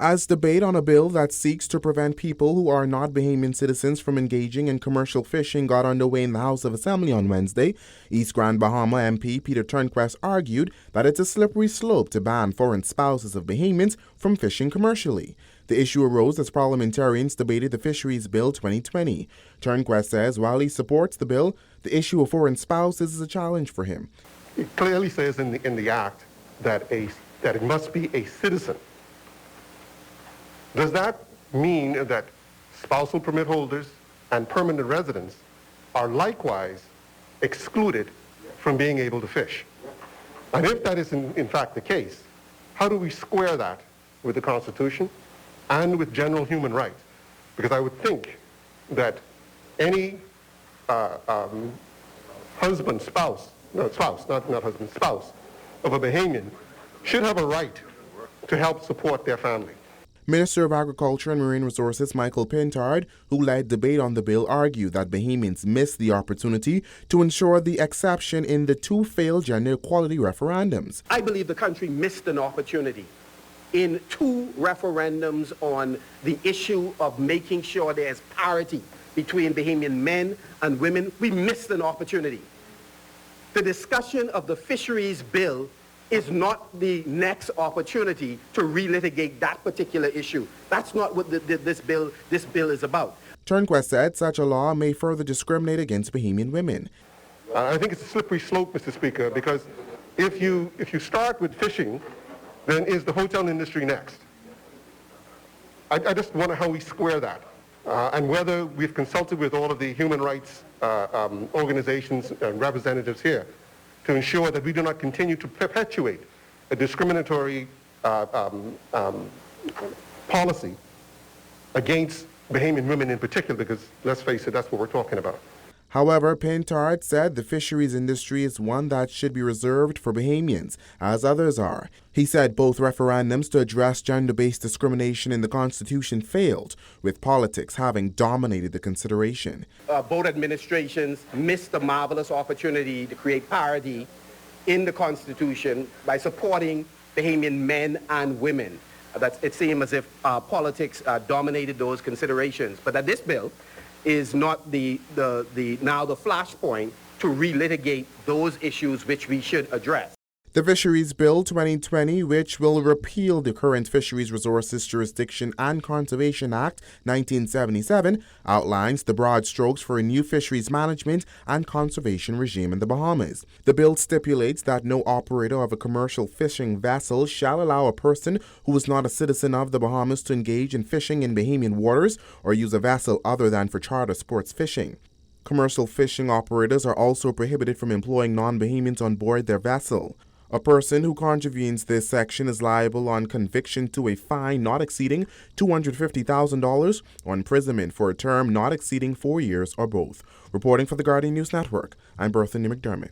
As debate on a bill that seeks to prevent people who are not Bahamian citizens from engaging in commercial fishing got underway in the House of Assembly on Wednesday, East Grand Bahama MP Peter Turnquest argued that it's a slippery slope to ban foreign spouses of Bahamians from fishing commercially. The issue arose as parliamentarians debated the Fisheries Bill 2020. Turnquest says while he supports the bill, the issue of foreign spouses is a challenge for him. It clearly says in the Act that it must be a citizen. Does that mean that spousal permit holders and permanent residents are likewise excluded from being able to fish? And if that is in fact the case, how do we square that with the Constitution and with general human rights? Because I would think that any spouse of a Bahamian should have a right to help support their family. Minister of Agriculture and Marine Resources Michael Pintard, who led debate on the bill, argued that Bahamians missed the opportunity to ensure the exception in the two failed gender equality referendums. I believe the country missed an opportunity in two referendums on the issue of making sure there's parity between Bahamian men and women. We missed an opportunity. The discussion of the Fisheries Bill is not the next opportunity to relitigate that particular issue. That's not what this bill is about. Turnquest said such a law may further discriminate against Bahamian women. I think it's a slippery slope, Mr. Speaker, because if you start with fishing, then is the hotel industry next? I just wonder how we square that, and whether we've consulted with all of the human rights organizations and representatives here to ensure that we do not continue to perpetuate a discriminatory policy against Bahamian women in particular, because let's face it, that's what we're talking about. However, Pintard said the fisheries industry is one that should be reserved for Bahamians, as others are. He said both referendums to address gender-based discrimination in the Constitution failed, with politics having dominated the consideration. Both administrations missed a marvelous opportunity to create parity in the Constitution by supporting Bahamian men and women. It seemed as if politics dominated those considerations. But that this bill is not the flashpoint to relitigate those issues which we should address. The Fisheries Bill 2020, which will repeal the current Fisheries Resources Jurisdiction and Conservation Act 1977, outlines the broad strokes for a new fisheries management and conservation regime in the Bahamas. The bill stipulates that no operator of a commercial fishing vessel shall allow a person who is not a citizen of the Bahamas to engage in fishing in Bahamian waters or use a vessel other than for charter sports fishing. Commercial fishing operators are also prohibited from employing non-Bahamians on board their vessel. A person who contravenes this section is liable on conviction to a fine not exceeding $250,000 or imprisonment for a term not exceeding 4 years or both. Reporting for the Guardian News Network, I'm Berthany McDermott.